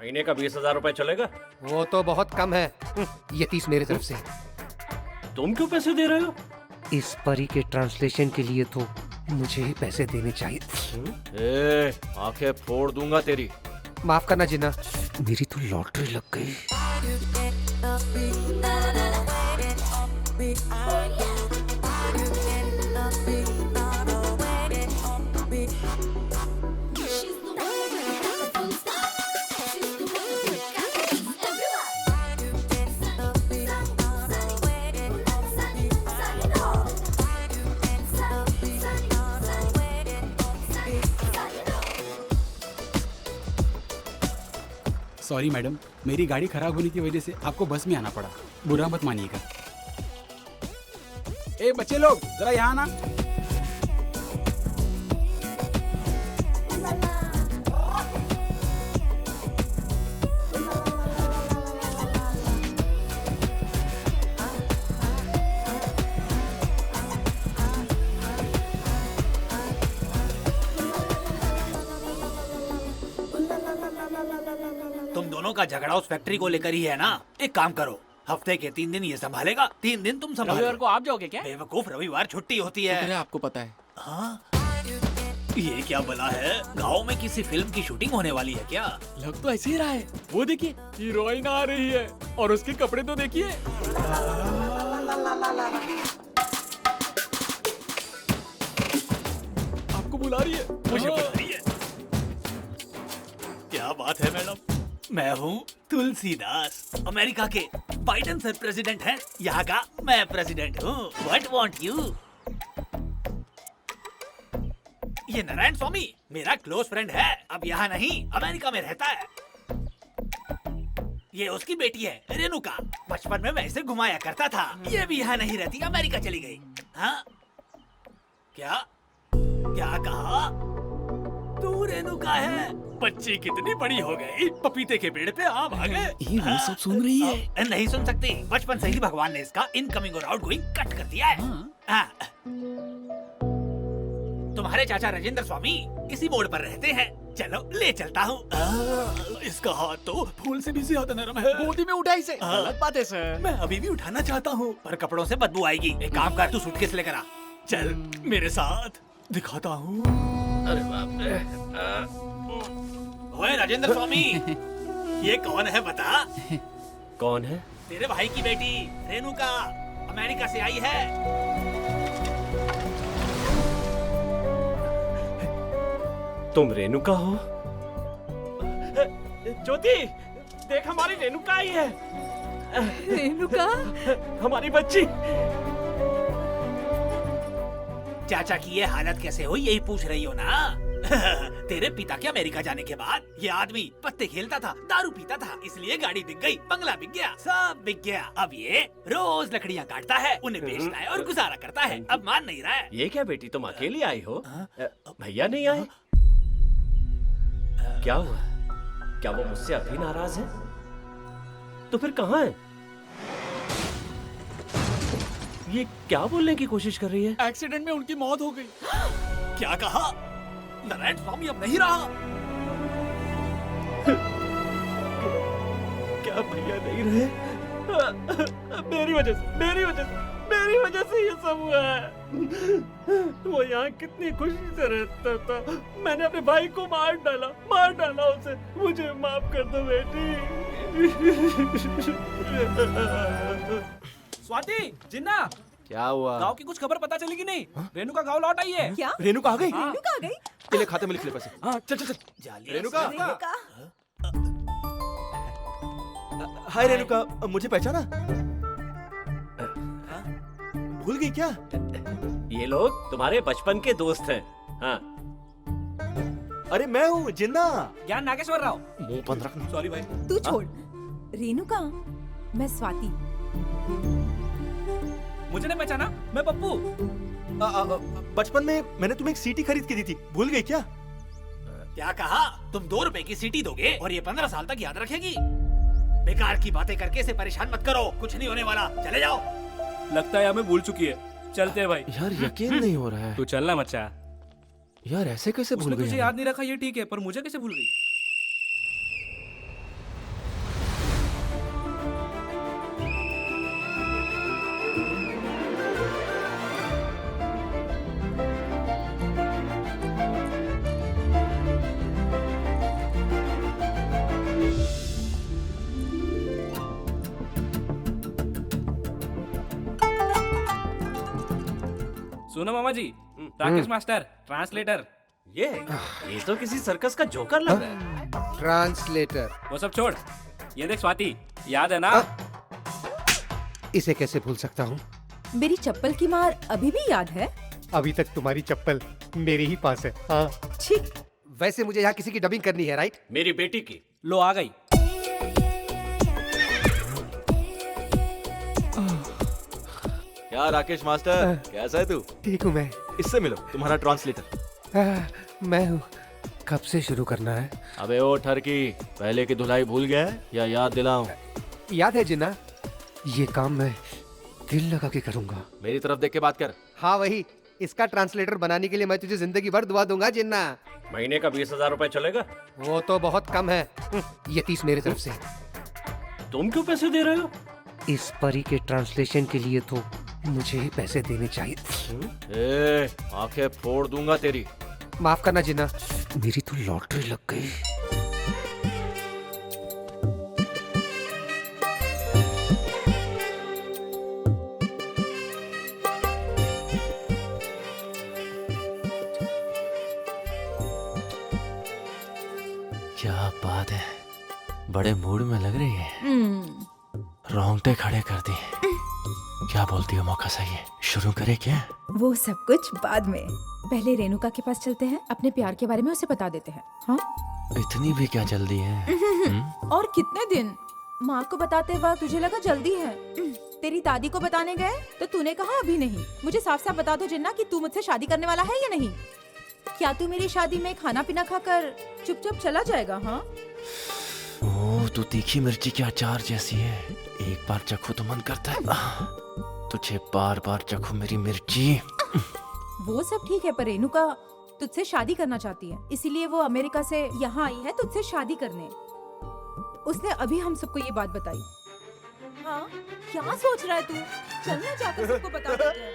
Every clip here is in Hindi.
महीने का 20,000 रुपए चलेगा? वो तो बहुत कम है। ये 30 मेरी तरफ से। तुम क्यों पैसे दे रहे हो? इस परी के ट्रांसलेशन के लिए तो मुझे ही पैसे देने चाहिए। ए, आंखें फोड़ दूंगा तेरी। माफ करना जिन्ना, मेरी तो लॉटरी लग गई। सॉरी मैडम, मेरी गाड़ी खराब होने की वजह से आपको बस में आना पड़ा। बुरा मत मानिएगा। ए बच्चे लोग, जरा यहाँ आना। तुम दोनों का झगड़ा उस फैक्ट्री को लेकर ही है ना? एक काम करो, हफ्ते के 3 दिन ये संभालेगा, 3 दिन तुम संभालो। रविवार को आप जाओगे क्या? बेवकूफ, रविवार छुट्टी होती है। आपको पता है। हाँ? ये क्या बला है? गांव में किसी फिल्म की शूटिंग होने वाली है क्या? लग तो ऐसे ही रहा है। वो देखिए, हीरोइन आ रही है और उसके कपड़े तो देखिए। आपको बुला रही है। मुझे बुला रही है। क्या बात है मैडम, मैं हूँ तुलसीदास, अमेरिका के बाइडेन सर प्रेसिडेंट हैं, यहाँ का मैं प्रेसिडेंट हूँ। What want you? ये नारायण स्वामी मेरा क्लोज फ्रेंड है, अब यहाँ नहीं अमेरिका में रहता है। ये उसकी बेटी है रेणुका, बचपन में मैं इसे घुमाया करता था। ये भी यहाँ नहीं रहती, अमेरिका चली गई। हाँ? क्या क्या कहा? तू रेणुका है? बच्ची कितनी बड़ी हो गई, पपीते के पेड़ पे आम आ गए। ये वो सब सुन रही है। नहीं सुन सकती, बचपन से ही भगवान ने इसका इनकमिंग और आउटगोइंग कट कर दिया है। हाँ। तुम्हारे चाचा राजेंद्र स्वामी इसी मोड़ पर रहते हैं, चलो ले चलता हूँ। इसका हाथ तो फूल से भी ज्यादा नरम है। गोदी में उठा इसे। गलत बात है सर। मैं अभी भी उठाना चाहता हूँ, पर कपड़ों से बदबू आएगी। एक काम कर, तू सूटकेस लेकर आ, चल मेरे साथ, दिखाता हूँ। अरे बाप रे। ओए राजेंद्र स्वामी, ये कौन है बता? कौन है? तेरे भाई की बेटी रेणुका, अमेरिका से आई है। तुम रेणुका हो? ज्योति, देख हमारी रेणुका आई है। रेणुका? हमारी बच्ची। चाचा की ये हालत कैसे हुई, यही पूछ रही हो ना? तेरे पिता के अमेरिका जाने के बाद ये आदमी पत्ते खेलता था, दारू पीता था, इसलिए गाड़ी बिक गई, बंगला बिक गया, सब बिक गया। अब ये रोज लकड़ियाँ काटता है, उन्हें बेचता है और गुजारा करता है। अब मान नहीं रहा है। ये क्या बेटी, तुम अकेली आई हो? भैया नहीं आए? क्या हुआ? क्या वो मुझसे अभी नाराज है? तो फिर कहाँ है? ये क्या बोलने की कोशिश कर रही है? एक्सीडेंट में उनकी मौत हो गई। क्या कहा? नारायण स्वामी अब नहीं रहा। क्या भैया नहीं रहे? मेरी वजह से ये सब हुआ है। वो यहाँ कितनी खुशी से रहता था, मैंने अपने भाई को मार डाला उसे। मुझे माफ कर दो बेटी। स्वाति, जिन्ना, क्या हुआ? गांव की कुछ खबर पता चली कि नहीं? रेणुका गांव लौट आई है। क्या? रेणुका आ गई? रेणुका आ गई? तेरे खाते में लिख ले पैसे। हाँ, चल चल चल। जालिया रेणुका? रेणुका? हाय रेणुका, मुझे पहचाना? भूल गई क्या? ये लोग तुम्हारे बचपन के दोस्त हैं। हाँ। अरे मैं हूँ जिन्ना। ज्ञान नागेश्वर राव। मुंह बंद रख। सॉरी भाई। तू छोड़। रेणुका, मैं स्वाति। मुझे नहीं पहचाना? मैं पप्पू। बचपन में मैंने तुम्हें एक सीटी खरीद के दी थी, भूल गई क्या? क्या कहा? तुम 2 रुपए की सीटी दोगे और ये 15 साल तक याद रखेगी? बेकार की बातें करके इसे परेशान मत करो, कुछ नहीं होने वाला, चले जाओ। लगता है हमें भूल चुकी है। चलते हैं भाई। यार यकीन नहीं हो रहा है। तू चलना मच्चा। यार ऐसे कैसे भूल उसने गई? तुझे याद नहीं रखा ये ठीक है, पर मुझे कैसे भूल गई? सुनो मामा जी, राकेश मास्टर ट्रांसलेटर। ये तो किसी सर्कस का जोकर लग रहा है। ट्रांसलेटर। वो सब छोड़, ये देख स्वाति, याद है ना? इसे कैसे भूल सकता हूँ? मेरी चप्पल की मार अभी भी याद है? अभी तक तुम्हारी चप्पल मेरे ही पास है। हाँ। ठीक। वैसे मुझे यहाँ किसी की डबिंग करनी है, राइट? मेरी बेटी की। लो आ गई। क्या राकेश मास्टर, कैसा है तू? ठीक हूँ मैं। इससे मिलो, तुम्हारा ट्रांसलेटर। मैं हूँ। कब से शुरू करना है? अबे ओ ठरकी, पहले की धुलाई भूल गया है या याद दिलाऊं? याद है जिन्ना, ये काम मैं दिल लगा के करूंगा। मेरी तरफ देख के बात कर। हाँ वही, इसका ट्रांसलेटर बनाने के लिए मैं तुझे जिंदगी भर दुआ दूंगा जिन्ना। महीने का 20,000 रुपए चलेगा? वो तो बहुत कम है। ये 30 मेरे तरफ से। तुम क्यों पैसे दे रहे हो? इस परी के ट्रांसलेशन के लिए तो मुझे ही पैसे देने चाहिए। ए, आंखें फोड़ दूंगा तेरी। माफ करना जिन्ना, मेरी तो लॉटरी लग गई। क्या बात है, बड़े मूड में लग रही है। रोंगटे खड़े कर दी। क्या बोलती हो, मौका सही है, शुरू करे क्या? वो सब कुछ बाद में। पहले रेणुका के पास चलते हैं, अपने प्यार के बारे में उसे बता देते हैं। हाँ? इतनी भी क्या जल्दी है? और कितने दिन? माँ को बताते वक्त तुझे लगा जल्दी है। तेरी दादी को बताने गए तो तूने कहा अभी नहीं। मुझे साफ साफ बता दो जिन्ना कि तू मुझसे शादी करने वाला है या नहीं। क्या तू मेरी शादी में खाना पीना खाकर चुपचाप चला जाएगा? हाँ? ओह, तू तीखी मिर्ची के अचार जैसी है। एक बार चखो तो मन करता है तुझे बार बार चखो मेरी मिर्ची। वो सब ठीक है, पर रेणुका तुझसे शादी करना चाहती है, इसीलिए वो अमेरिका से यहाँ आई है तुझसे शादी करने। उसने अभी हम सबको ये बात बताई। हाँ? क्या सोच रहा है तू? चलना जाकर सबको बता देते हैं।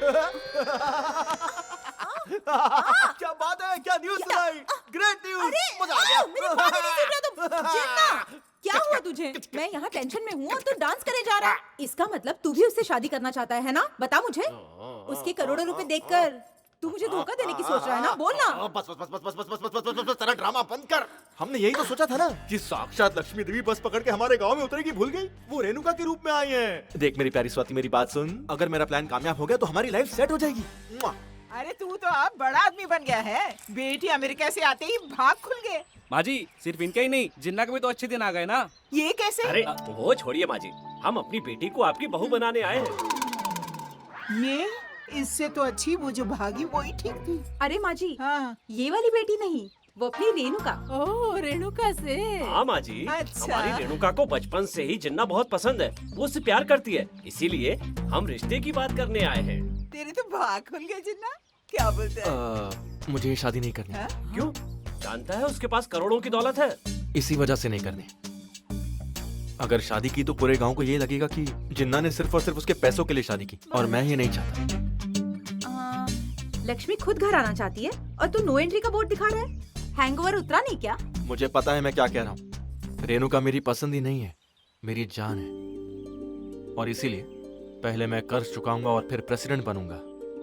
क्या बात है, क्या न्यूज़ सुनाई? ग्रेट न्यूज़, मजा आ गया। मेरी बात नहीं सुन रहा तुम? जिन्ना, क्या हुआ तुझे? मैं यहाँ टेंशन में हूँ और तू डांस करे जा रहा है। इसका मतलब तू भी उससे शादी करना चाहता है ना? बता मुझे। उसके करोड़ों रुपए देखकर तू मुझे धोखा देने की सोच रहा है ना? बोल ना। बस बस बस बस बस बस बस बस बस बस तेरा ड्रामा बंद कर। हमने यही तो सोचा था ना कि साक्षात लक्ष्मी देवी बस पकड़ के हमारे गांव में उतरेगी, भूल गई? वो रेणुका के रूप में आई है। देख मेरी प्यारी स्वाति, मेरी बात सुन। अगर मेरा प्लान कामयाब हो गया तो हमारी लाइफ सेट हो जाएगी। अरे तू तो अब बड़ा आदमी बन गया है। बेटी अमेरिका से आते ही भाग खुल गए। माँ जी, सिर्फ इनके ही नहीं, जिन्ना के भी तो अच्छे दिन आ गए ना। ये कैसे? अरे वो छोड़िए माँ जी, हम अपनी बेटी को आपकी बहू बनाने आए हैं। ये इससे तो अच्छी वो जो भागी वो ही ठीक थी। अरे माँ जी, हाँ। ये वाली बेटी नहीं, वो अपनी रेणुका। ओह, रेणुका से। हाँ माँ जी, अच्छा। हमारी रेणुका को बचपन से ही जिन्ना बहुत पसंद है। वो उससे प्यार करती है, इसीलिए हम रिश्ते की बात करने आए हैं। तेरे तो भाग खुल गए जिन्ना। क्या बोलते हैं? मुझे ये शादी नहीं करनी। हाँ? क्यों? जानता है उसके पास करोड़ों की दौलत है। इसी वजह से नहीं करनी। अगर शादी की तो पूरे गांव को ये लगेगा कि जिन्ना ने सिर्फ और सिर्फ उसके पैसों के लिए शादी की, और मैं ये नहीं चाहता। लक्ष्मी खुद घर आना चाहती है और तू नो एंट्री का बोर्ड दिखा रहा है। हैंगओवर उतरा नहीं क्या? मुझे पता है मैं क्या कह रहा हूँ। रेणुका मेरी पसंद ही नहीं है, मेरी जान है। और इसीलिए पहले मैं कर्ज चुकाऊंगा और फिर प्रेसिडेंट बनूंगा।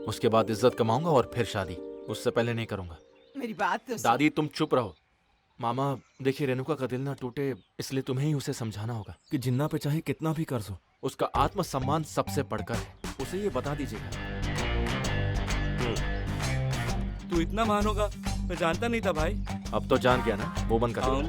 उसके बाद इज्जत कमाऊंगा और फिर शादी। उससे पहले नहीं करूंगा। मेरी बात तो सुन। दादी तुम चुप रहो। मामा देखिए, रेणुका का दिल ना टूटे इसलिए तुम्हें ही उसे समझाना होगा कि जिन्ना पे चाहे कितना भी कर्ज हो, उसका आत्मसम्मान सबसे बढ़कर है। उसे ये बता दीजिएगा। तू इतना महान होगा मैं जानता नहीं था भाई। अब तो जान गया ना, वो बंद कर दो।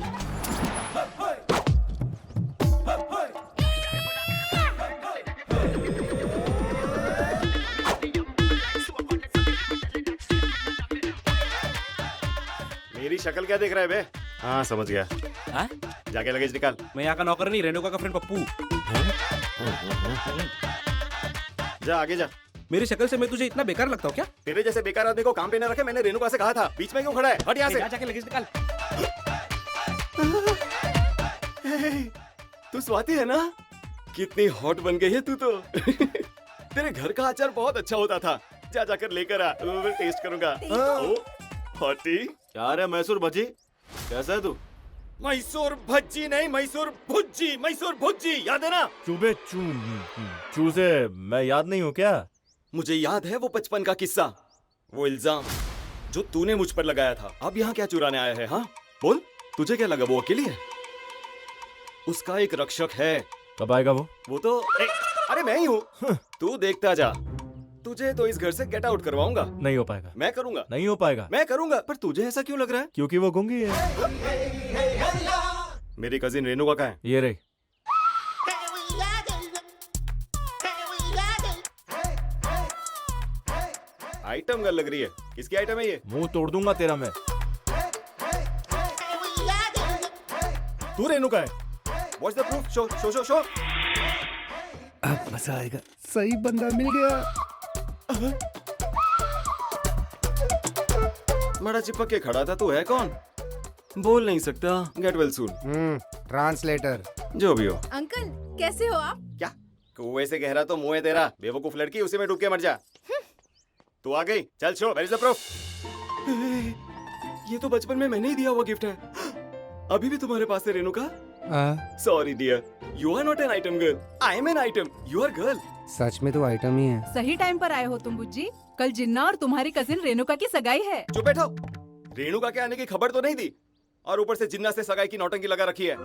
मेरी शक्ल क्या देख रहा है बे? हाँ समझ गया। हाँ? जाके लगेज निकाल। मैं यहाँ का नौकर नहीं, रेणुका का फ्रेंड पप्पू। जा आगे जा। मेरी शक्ल से मैं तुझे इतना बेकार लगता हूँ क्या? तेरे जैसे बेकार आदमी को काम पे न रखे, मैंने रेणुका से कहा था। बीच में क्यों खड़ा है? हट यहाँ से। जाके लगेज निकाल। तू स्वाति है ना? कितनी हॉट बन गई है तू तो। तेरे घर का अचार बहुत अच्छा होता था। जा जाकर लेकर आ, मैं टेस्ट करूंगा। ओ, हॉटी। क्या रे मैसूर भज्जी, कैसा है तू? मैसूर भज्जी नहीं, मैसूर भुज्जी, मैसूर भुज्जी, याद है ना? चूबे चू से मैं याद नहीं हूँ क्या? मुझे याद है वो बचपन का किस्सा वो इल्जाम जो तूने मुझ पर लगाया था, अब यहाँ क्या चुराने आया है? हाँ बोल, तुझे क्या लगा वो अकेली है? उसका एक रक्षक है। कब आएगा वो तो अरे मैं ही हूँ। तू देखता जा, तुझे तो इस घर से गेट आउट करवाऊंगा। नहीं हो पाएगा। मैं करूंगा। नहीं हो पाएगा। मैं करूंगा। पर तुझे ऐसा क्यों लग रहा है? क्योंकि वो गूंगी है। मेरी कजिन रेनू का कहाँ है? ये रही। आइटम गर्ल लग रही है। किसकी आइटम है ये? मुंह तोड़ दूंगा तेरा मैं। तू रेनू का है? What's the proof? Show show show show. अब मजा आएगा। सही बंदा मिल गया। बड़ा चिपक के खड़ा था। तू है कौन? बोल नहीं सकता। Get well soon. ट्रांसलेटर। जो भी हो। अंकल कैसे हो आप? क्या कुएं से गहरा तो मुंह है तेरा, बेवकूफ लड़की, उसी में डूब के मर जा। तू आ गई, चल show, where is the proof? ये तो बचपन में मैंने ही दिया हुआ गिफ्ट है। अभी भी तुम्हारे पास है Renuka? Sorry dear, you are not an item girl, I am an item, you are girl. सच में तो आइटम ही है। सही टाइम पर आए हो तुम बुज्जी। कल जिन्ना और तुम्हारी कजिन रेणुका की सगाई है। चुप बैठो। रेणुका के आने की खबर तो नहीं दी और ऊपर से जिन्ना से सगाई की नौटंकी लगा रखी है।